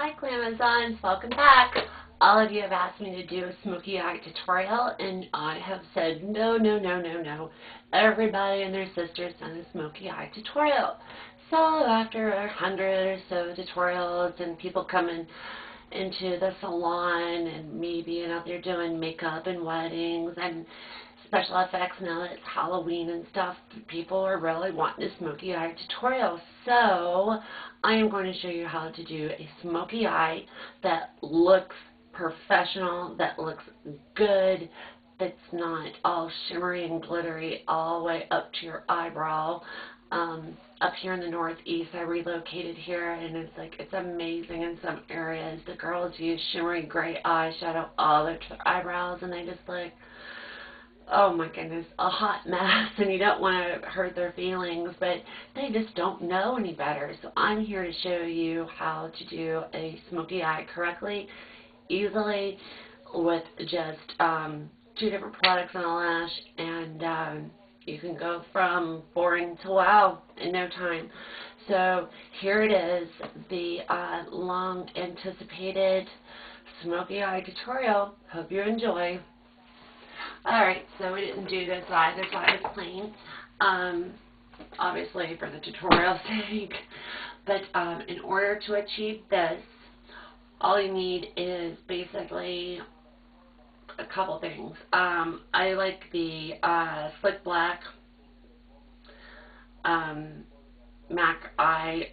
Hi Glamazons, welcome back. All of you have asked me to do a smoky eye tutorial and I have said no, no, no, no, no. Everybody and their sisters done a smoky eye tutorial. So after 100 or so tutorials and people coming into the salon and me being out there doing makeup and weddings and special effects now that it's Halloween and stuff, people are really wanting a smoky eye tutorial. So I am going to show you how to do a smoky eye that looks professional, that looks good, that's not all shimmery and glittery all the way up to your eyebrow. Up here in the Northeast, I relocated here, and it's amazing in some areas. The girls use shimmery gray eyeshadow all up to their eyebrows, and they just look, oh my goodness, a hot mess, and you don't want to hurt their feelings, but they just don't know any better. So I'm here to show you how to do a smoky eye correctly, easily, with just 2 different products on a lash, and you can go from boring to wow in no time. So here it is, the long anticipated smoky eye tutorial. Hope you enjoy. Alright, so we didn't do this eye. This eye is plain, obviously for the tutorial's sake. But in order to achieve this, all you need is basically a couple things. I like the Slick Black MAC Eye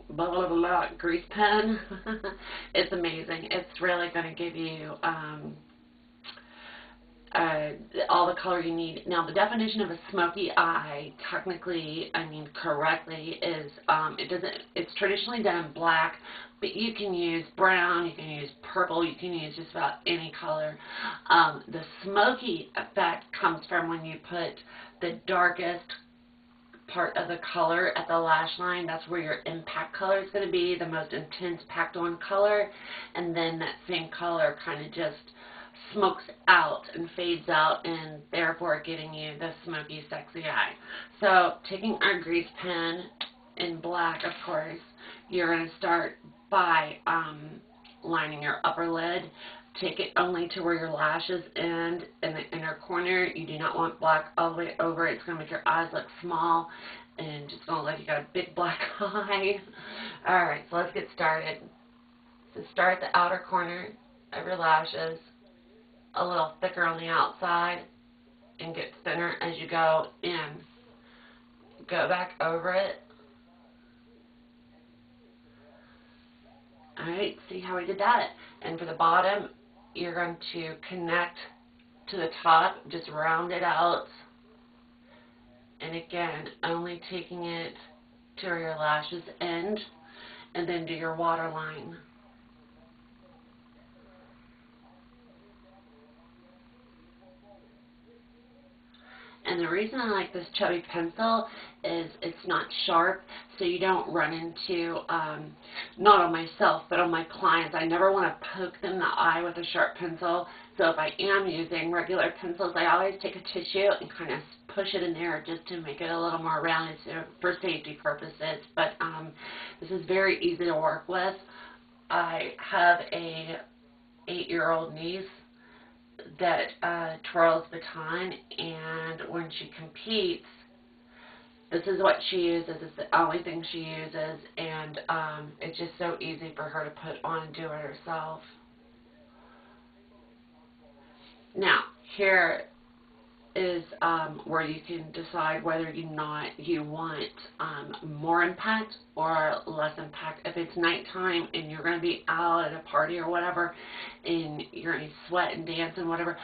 blah, blah, blah, blah, grease pen. It's amazing. It's really going to give you all the color you need. Now, the definition of a smoky eye, technically, I mean correctly, is it's traditionally done in black, but you can use brown, you can use purple, you can use just about any color. The smoky effect comes from when you put the darkest part of the color at the lash line. That's where your impact color is going to be, the most intense packed on color, and then that same color kind of just smokes out and fades out, and therefore giving you the smoky, sexy eye. So taking our grease pen in black, of course, you're going to start by lining your upper lid. Take it only to where your lashes end in the inner corner. You do not want black all the way over. It's going to make your eyes look small and just going to look like you got a big black eye. Alright, so let's get started. So start at the outer corner of your lashes, a little thicker on the outside, and get thinner as you go in. Go back over it. Alright, see how we did that? And for the bottom, you're going to connect to the top, just round it out. And again, only taking it to where your lashes end, and then do your waterline. And the reason I like this chubby pencil is it's not sharp, so you don't run into, not on myself, but on my clients. I never want to poke them in the eye with a sharp pencil. So if I am using regular pencils, I always take a tissue and kind of push it in there just to make it a little more rounded, so for safety purposes. But this is very easy to work with. I have a 8-year-old niece that twirls baton, and when she competes, this is what she uses. It's the only thing she uses, and it's just so easy for her to put on and do it herself. Now, here is where you can decide whether you want more impact or less impact. If it's nighttime and you're going to be out at a party or whatever, and you're going to sweat and dance and whatever,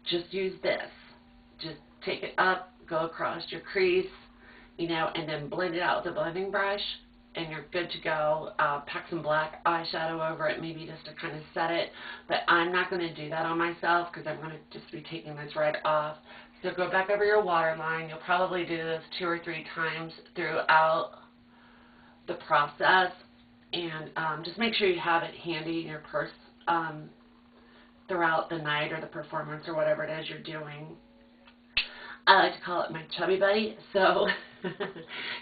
just use this. Just take it up, go across your crease, and then blend it out with a blending brush, and you're good to go. Pack some black eyeshadow over it, maybe just to kind of set it. But I'm not going to do that on myself because I'm going to just be taking this right off. So go back over your waterline. You'll probably do this 2 or 3 times throughout the process. And just make sure you have it handy in your purse throughout the night or the performance or whatever it is you're doing. I like to call it my chubby buddy, so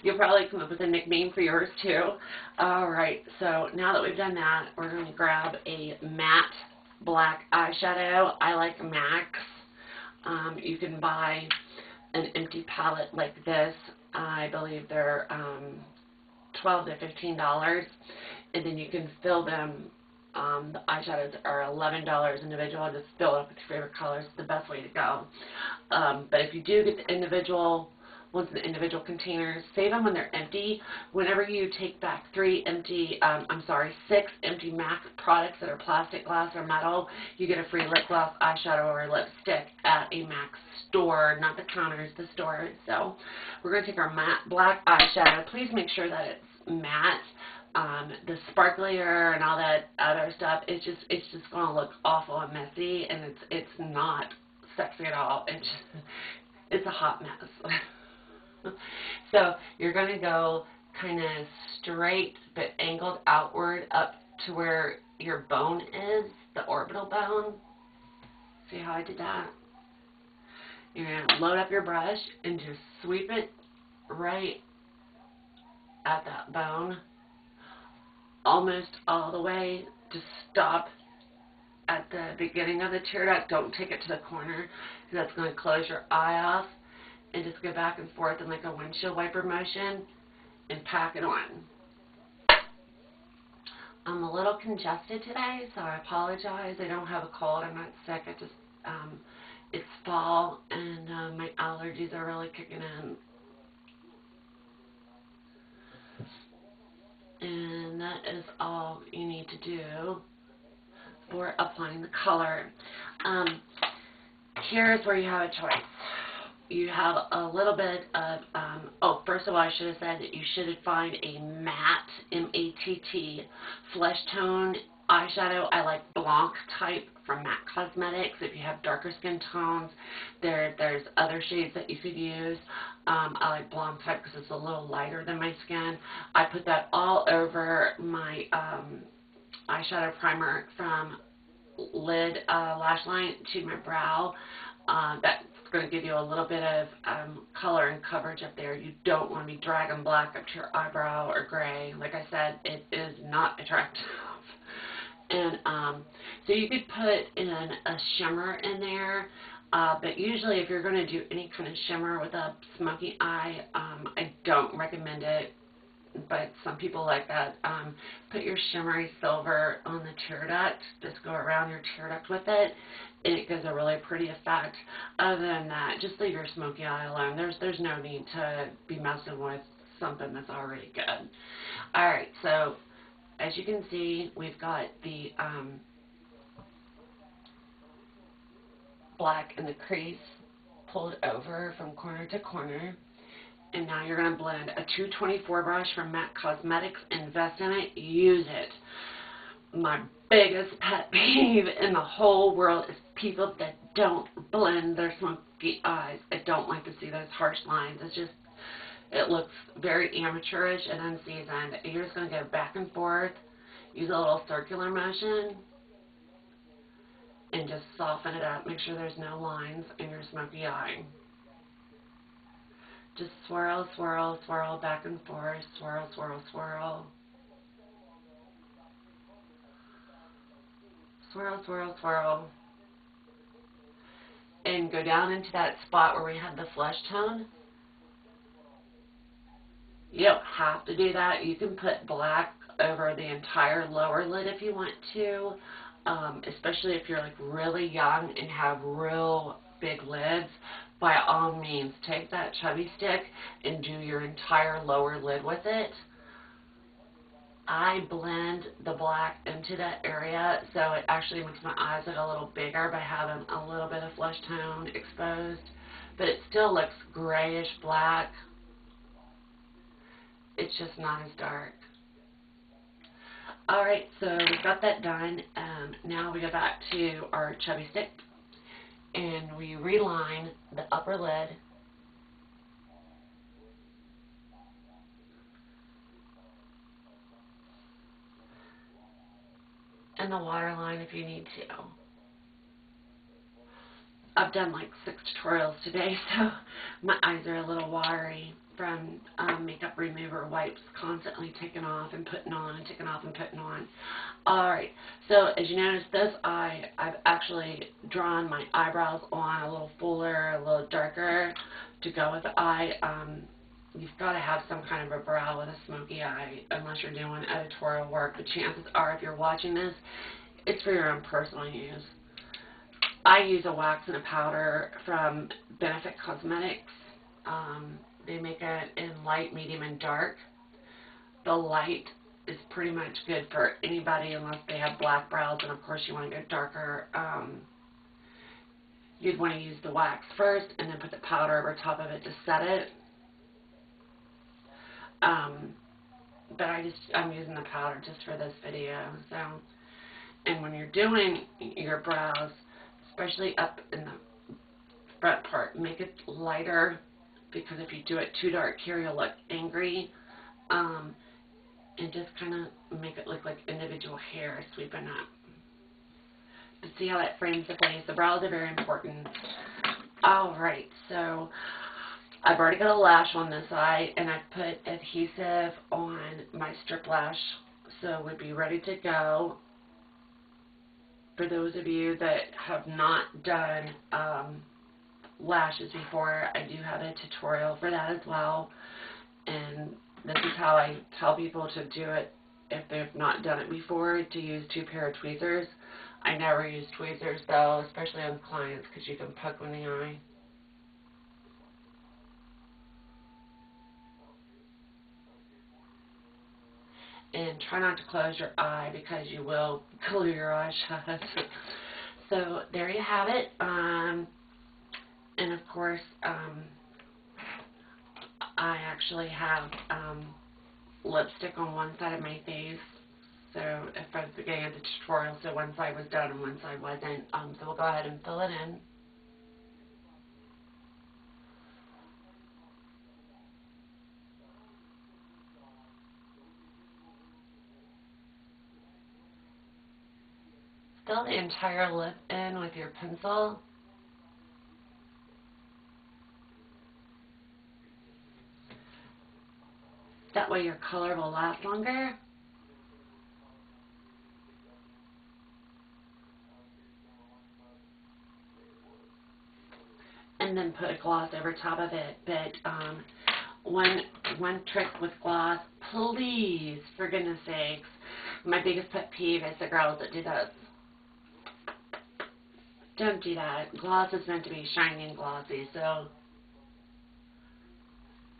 you'll probably come up with a nickname for yours too. Alright, so now that we've done that, we're going to grab a matte black eyeshadow. I like MAC's. You can buy an empty palette like this. I believe they're $12 to $15, and then you can fill them. The eyeshadows are $11 individual. Just fill it up with your favorite colors. It's the best way to go. But if you do get the individual ones in the individual containers, save them when they're empty. Whenever you take back 6 empty MAC products that are plastic, glass, or metal, you get a free lip gloss, eyeshadow, or lipstick at a MAC store, not the counters, the store. So we're going to take our matte black eyeshadow. Please make sure that it's matte. The sparklier and all that other stuff, it's just going to look awful and messy, and it's not sexy at all. It's a hot mess. So you're going to go kind of straight but angled outward up to where your bone is, the orbital bone. See how I did that? You're going to load up your brush and just sweep it right at that bone, almost all the way. Just stop at the beginning of the tear duct. Don't take it to the corner, because that's going to close your eye off. And just go back and forth in like a windshield wiper motion and pack it on. I'm a little congested today, so I apologize. I don't have a cold. I'm not sick. It's fall, and my allergies are really kicking in. And that is all you need to do for applying the color. Here's where you have a choice. You have a little bit of, first of all, I should have said that you should find a matte, M-A-T-T, flesh tone eyeshadow. I like Blanc type from MAC Cosmetics. If you have darker skin tones, there's other shades that you could use. I like Blanc type because it's a little lighter than my skin. I put that all over my eyeshadow primer from lid lash line to my brow. That's going to give you a little bit of color and coverage up there. You don't want to be dragging black up to your eyebrow or gray. Like I said, it is not attractive. And so you could put in a shimmer in there, but usually if you're going to do any kind of shimmer with a smoky eye, I don't recommend it. But some people like that. Put your shimmery silver on the tear duct. Just go around your tear duct with it, and it gives a really pretty effect. Other than that, just leave your smoky eye alone. There's no need to be messing with something that's already good. Alright, so as you can see, we've got the black in the crease pulled over from corner to corner. And now you're going to blend a 224 brush from MAC Cosmetics. Invest in it. Use it. My biggest pet peeve in the whole world is people that don't blend their smoky eyes. I don't like to see those harsh lines. It looks very amateurish and unseasoned. You're just going to go back and forth. Use a little circular motion. And just soften it up. Make sure there's no lines in your smoky eye. Just swirl, swirl, swirl back and forth. Swirl, swirl, swirl. Swirl, swirl, swirl. And go down into that spot where we had the flesh tone. You don't have to do that. You can put black over the entire lower lid if you want to, especially if you're like really young and have real big lids. By all means, take that chubby stick and do your entire lower lid with it. I blend the black into that area, so it actually makes my eyes look a little bigger by having a little bit of flesh tone exposed, but it still looks grayish black. It's just not as dark. Alright, so we've got that done. Now we go back to our chubby stick, and we reline the upper lid. And the waterline if you need to. I've done like 6 tutorials today, so my eyes are a little watery from makeup remover wipes constantly taking off and putting on and taking off and putting on. Alright, so as you notice, this eye, I've actually drawn my eyebrows on a little fuller, a little darker to go with the eye. You've got to have some kind of a brow with a smoky eye unless you're doing editorial work, but chances are if you're watching this, it's for your own personal use. I use a wax and a powder from Perfect Cosmetics. They make it in light, medium, and dark. The light is pretty much good for anybody unless they have black brows, and of course you want to go darker. You'd want to use the wax first and then put the powder over top of it to set it. But I'm using the powder just for this video. So, and when you're doing your brows, especially up in the front part, make it lighter, because if you do it too dark here, you'll look angry. And just kind of make it look like individual hair sweeping up. But see how that frames the face? The brows are very important. Alright, so I've already got a lash on this eye, and I've put adhesive on my strip lash, so we'd be ready to go. For those of you that have not done lashes before, I do have a tutorial for that as well, and this is how I tell people to do it if they've not done it before, to use 2 pair of tweezers. I never use tweezers though, especially on clients, because you can poke in the eye. And try not to close your eye because you will glue your eye shut. So there you have it. And of course, I actually have lipstick on one side of my face. So if I was beginning the tutorial, so one side was done and one side wasn't. So we'll go ahead and fill it in. Fill the entire lip in with your pencil. That way your color will last longer. And then put a gloss over top of it. But one trick with gloss, please, for goodness sakes, my biggest pet peeve is the girls that do this. Don't do that. Gloss is meant to be shiny and glossy, so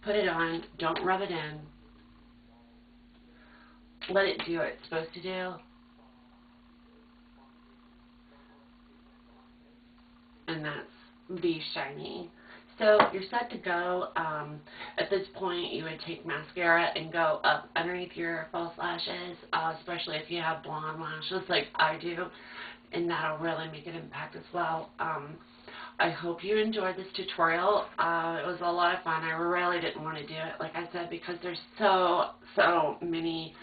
put it on. Don't rub it in. Let it do what it's supposed to do. And that's be shiny. So you're set to go. At this point, you would take mascara and go up underneath your false lashes, especially if you have blonde lashes like I do, and that'll really make an impact as well. I hope you enjoyed this tutorial. It was a lot of fun. I really didn't want to do it, like I said, because there's so many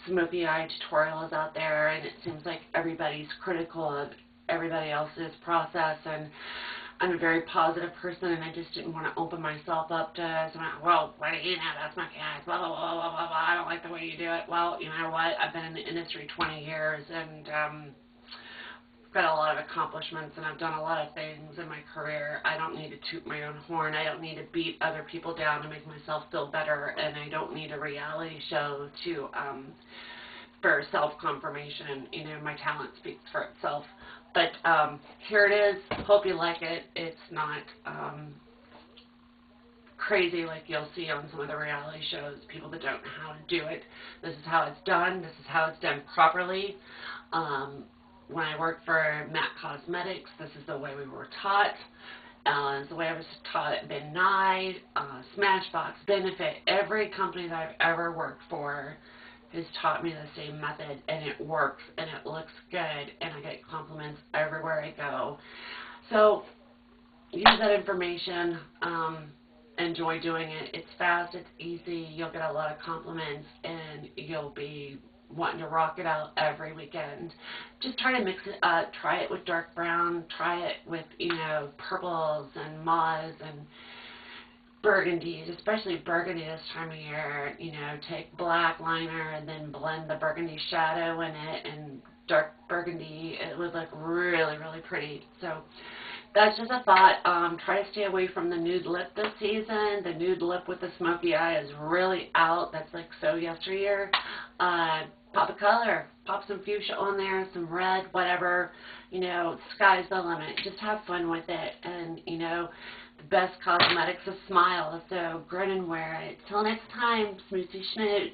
smoky eye tutorials out there, and it seems like everybody's critical of everybody else's process, and I'm a very positive person, and I just didn't want to open myself up to someone, well, why do you know that's smoky eyes, blah, blah, blah, blah, blah, blah, I don't like the way you do it. Well, you know what, I've been in the industry 20 years, and got a lot of accomplishments, and I've done a lot of things in my career. I don't need to toot my own horn. I don't need to beat other people down to make myself feel better, and I don't need a reality show to for self-confirmation. You know, my talent speaks for itself. But here it is. Hope you like it. It's not crazy like you'll see on some of the reality shows, people that don't know how to do it. This is how it's done. This is how it's done properly. When I worked for MAC Cosmetics, this is the way we were taught. It's the way I was taught at Ben Nye, Smashbox, Benefit. Every company that I've ever worked for has taught me the same method, and it works, and it looks good, and I get compliments everywhere I go. So use that information. Enjoy doing it. It's fast, it's easy, you'll get a lot of compliments, and you'll be wanting to rock it out every weekend. Just try to mix it up. Try it with dark brown. Try it with, purples and mauves and burgundies, especially burgundy this time of year. Take black liner and then blend the burgundy shadow in it and dark burgundy. It would look really, really pretty. So that's just a thought. Try to stay away from the nude lip this season. The nude lip with the smoky eye is really out. That's like so yesteryear. Pop a color. Pop some fuchsia on there, some red, whatever. Sky's the limit. Just have fun with it. And, the best cosmetics is smile. So grin and wear it. Till next time, smoochie schmooch.